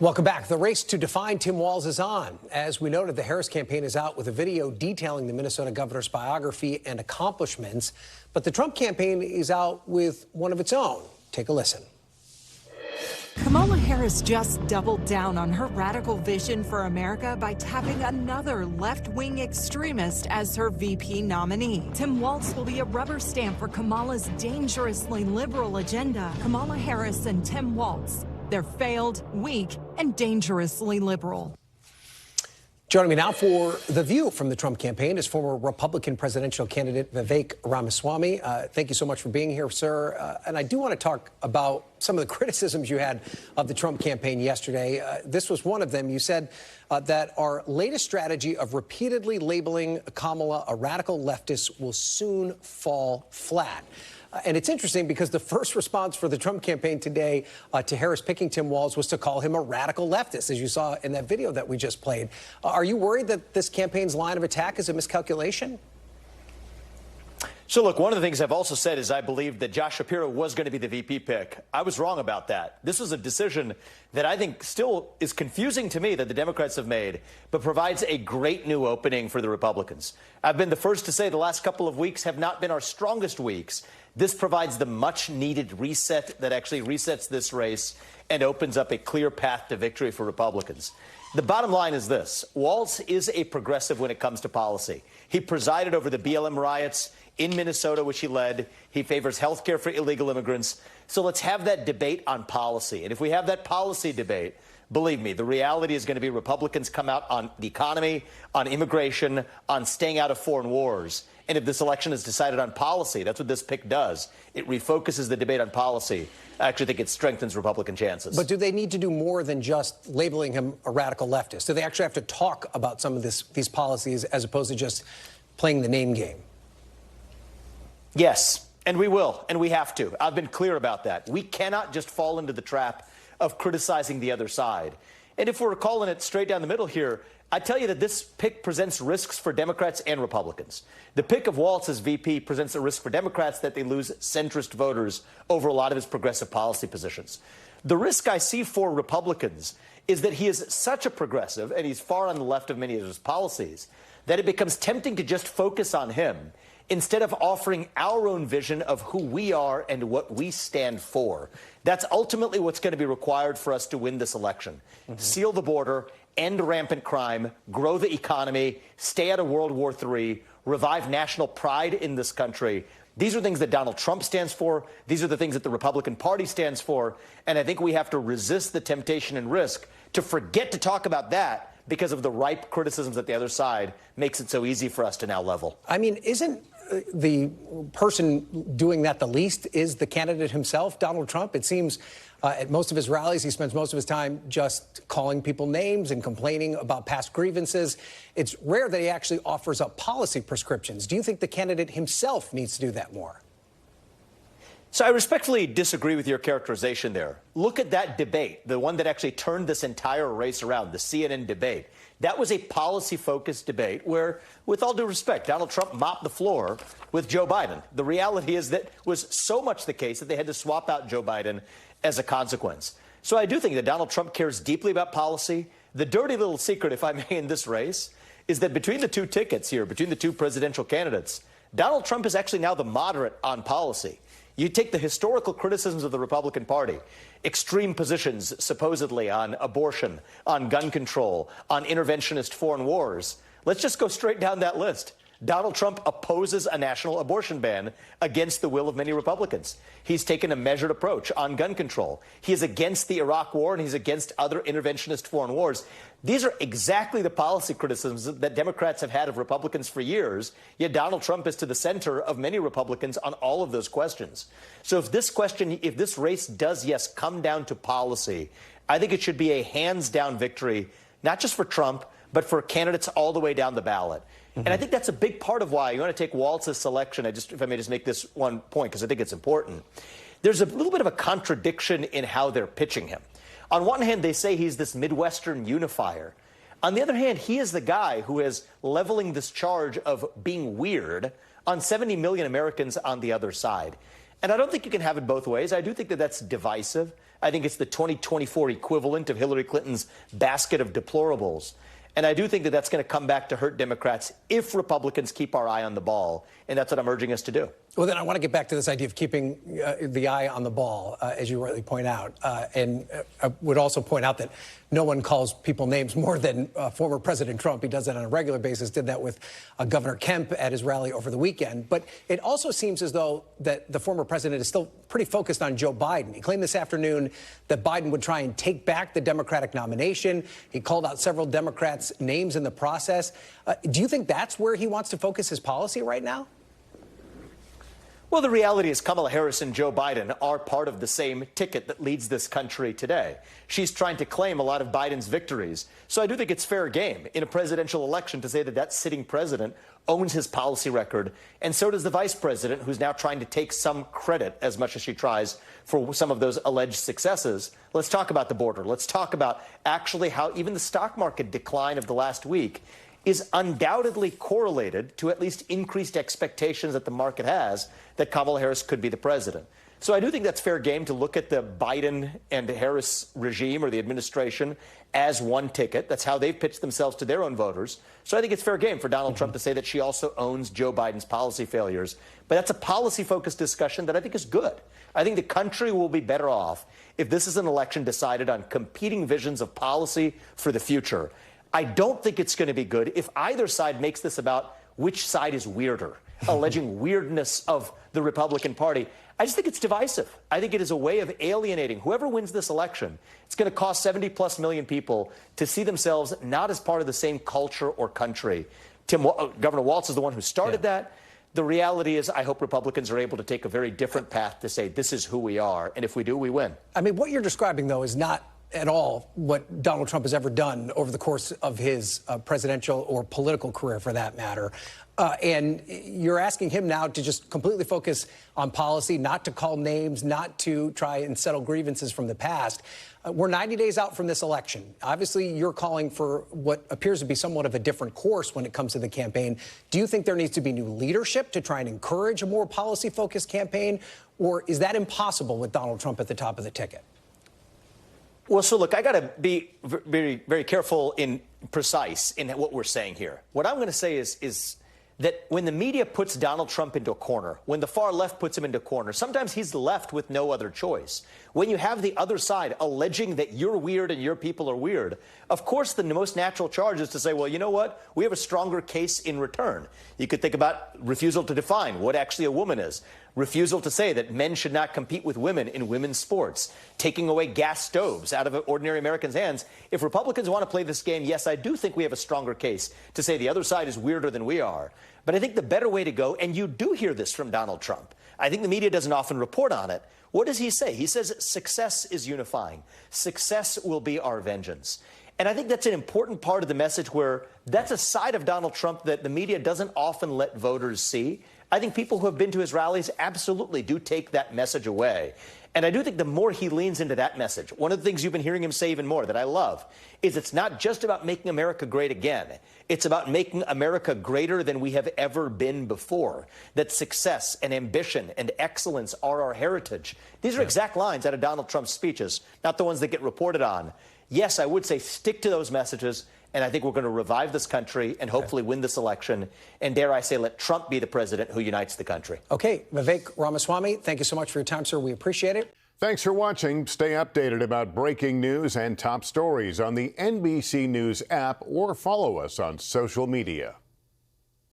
Welcome back. The race to define Tim Walz is on. As we noted, the Harris campaign is out with a video detailing the Minnesota governor's biography and accomplishments. But the Trump campaign is out with one of its own. Take a listen. Kamala Harris just doubled down on her radical vision for America by tapping another left-wing extremist as her VP nominee. Tim Walz will be a rubber stamp for Kamala's dangerously liberal agenda. Kamala Harris and Tim Walz. They're failed, weak, and dangerously liberal. Joining me now for The View from the Trump campaign is former Republican presidential candidate Vivek Ramaswamy. Thank you so much for being here, sir. And I do want to talk about some of the criticisms you had of the Trump campaign yesterday. This was one of them. You said that our latest strategy of repeatedly labeling Kamala a radical leftist will soon fall flat. And it's interesting because the first response for the Trump campaign today to Harris picking Tim Walz was to call him a radical leftist, as you saw in that video that we just played. Are you worried that this campaign's line of attack is a miscalculation? So, look, one of the things I've also said is I believe that Josh Shapiro was going to be the VP pick. I was wrong about that. This was a decision that I think still is confusing to me that the Democrats have made, but provides a great new opening for the Republicans. I've been the first to say the last couple of weeks have not been our strongest weeks. This provides the much-needed reset that actually resets this race and opens up a clear path to victory for Republicans. The bottom line is this. Walz is a progressive when it comes to policy. He presided over the BLM riots in Minnesota, which he led. He favors health care for illegal immigrants. So let's have that debate on policy. And if we have that policy debate, believe me, the reality is going to be Republicans come out on the economy, on immigration, on staying out of foreign wars. And if this election is decided on policy, that's what this pick does. It refocuses the debate on policy. I actually think it strengthens Republican chances. But do they need to do more than just labeling him a radical leftist? Do they actually have to talk about some of these policies as opposed to just playing the name game? Yes, and we will, and we have to. I've been clear about that. We cannot just fall into the trap of criticizing the other side. And if we're calling it straight down the middle here, I tell you that this pick presents risks for Democrats and Republicans. The pick of Walz as VP presents a risk for Democrats that they lose centrist voters over a lot of his progressive policy positions. The risk I see for Republicans is that he is such a progressive, and he's far on the left of many of his policies, that it becomes tempting to just focus on him instead of offering our own vision of who we are and what we stand for. That's ultimately what's going to be required for us to win this election. Seal the border, end rampant crime, grow the economy, stay out of World War III, revive national pride in this country. These are things that Donald Trump stands for. These are the things that the Republican Party stands for. And I think we have to resist the temptation and risk to forget to talk about that because of the ripe criticisms that the other side makes it so easy for us to now level. I mean, isn't the person doing that the least is the candidate himself, Donald Trump? It seems at most of his rallies, he spends most of his time just calling people names and complaining about past grievances. It's rare that he actually offers up policy prescriptions. Do you think the candidate himself needs to do that more? So I respectfully disagree with your characterization there. Look at that debate, the one that actually turned this entire race around, the CNN debate. That was a policy-focused debate where, with all due respect, Donald Trump mopped the floor with Joe Biden. The reality is that was so much the case that they had to swap out Joe Biden as a consequence. So I do think that Donald Trump cares deeply about policy. The dirty little secret, if I may, in this race is that between the two tickets here, between the two presidential candidates, Donald Trump is actually now the moderate on policy. You take the historical criticisms of the Republican Party, extreme positions supposedly on abortion, on gun control, on interventionist foreign wars. Let's just go straight down that list. Donald Trump opposes a national abortion ban against the will of many Republicans. He's taken a measured approach on gun control. He is against the Iraq War, and he's against other interventionist foreign wars. These are exactly the policy criticisms that Democrats have had of Republicans for years, yet Donald Trump is to the center of many Republicans on all of those questions. So if this race does, yes, come down to policy, I think it should be a hands-down victory, not just for Trump, but for candidates all the way down the ballot. And I think that's a big part of why you want to take Walz's selection. If I may just make this one point, because I think it's important. There's a little bit of a contradiction in how they're pitching him. On one hand, they say he's this Midwestern unifier. On the other hand, he is the guy who is leveling this charge of being weird on 70 million Americans on the other side. And I don't think you can have it both ways. I do think that that's divisive. I think it's the 2024 equivalent of Hillary Clinton's basket of deplorables. And I do think that that's going to come back to hurt Democrats if Republicans keep our eye on the ball. And that's what I'm urging us to do. Well, then I want to get back to this idea of keeping the eye on the ball, as you rightly point out. And I would also point out that no one calls people names more than former President Trump. He does that on a regular basis, did that with Governor Kemp at his rally over the weekend. But it also seems as though that the former president is still pretty focused on Joe Biden. He claimed this afternoon that Biden would try and take back the Democratic nomination. He called out several Democrats' names in the process. Do you think that's where he wants to focus his policy right now? Well, the reality is Kamala Harris and Joe Biden are part of the same ticket that leads this country today. She's trying to claim a lot of Biden's victories. So I do think it's fair game in a presidential election to say that that sitting president owns his policy record. And so does the vice president, who's now trying to take some credit, as much as she tries, for some of those alleged successes. Let's talk about the border. Let's talk about actually how even the stock market decline of the last week is undoubtedly correlated to at least increased expectations that the market has that Kamala Harris could be the president. So I do think that's fair game to look at the Biden and Harris regime or the administration as one ticket. That's how they've pitched themselves to their own voters. So I think it's fair game for Donald Trump to say that she also owns Joe Biden's policy failures. But that's a policy-focused discussion that I think is good. I think the country will be better off if this is an election decided on competing visions of policy for the future. I don't think it's going to be good if either side makes this about which side is weirder, alleging weirdness of the Republican Party. I just think it's divisive. I think it is a way of alienating whoever wins this election. It's going to cost 70+ million people to see themselves not as part of the same culture or country. Governor Walz is the one who started that. The reality is I hope Republicans are able to take a very different path to say this is who we are. And if we do, we win. I mean, what you're describing, though, is not at all what Donald Trump has ever done over the course of his presidential or political career, for that matter. And you're asking him now to just completely focus on policy, not to call names, not to try and settle grievances from the past. We're 90 days out from this election. Obviously, you're calling for what appears to be somewhat of a different course when it comes to the campaign. Do you think there needs to be new leadership to try and encourage a more policy-focused campaign? Or is that impossible with Donald Trump at the top of the ticket? Well, so look, I got to be very, very careful and precise in what we're saying here. What I'm going to say is that when the media puts Donald Trump into a corner, when the far left puts him into a corner, sometimes he's left with no other choice. When you have the other side alleging that you're weird and your people are weird, of course, the most natural charge is to say, well, you know what? We have a stronger case in return. You could think about refusal to define what actually a woman is, refusal to say that men should not compete with women in women's sports, taking away gas stoves out of ordinary Americans' hands. If Republicans want to play this game, yes, I do think we have a stronger case to say the other side is weirder than we are. But I think the better way to go, and you do hear this from Donald Trump, I think the media doesn't often report on it. What does he say? He says success is unifying. Success will be our vengeance. And I think that's an important part of the message where that's a side of Donald Trump that the media doesn't often let voters see. I think people who have been to his rallies absolutely do take that message away. And I do think the more he leans into that message, one of the things you've been hearing him say even more that I love is it's not just about making America great again. It's about making America greater than we have ever been before, that success and ambition and excellence are our heritage. These are exact lines out of Donald Trump's speeches, not the ones that get reported on. Yes, I would say stick to those messages. And I think we're going to revive this country and hopefully win this election. And dare I say, let Trump be the president who unites the country. Okay, Vivek Ramaswamy, thank you so much for your time, sir. We appreciate it. Thanks for watching. Stay updated about breaking news and top stories on the NBC News app or follow us on social media.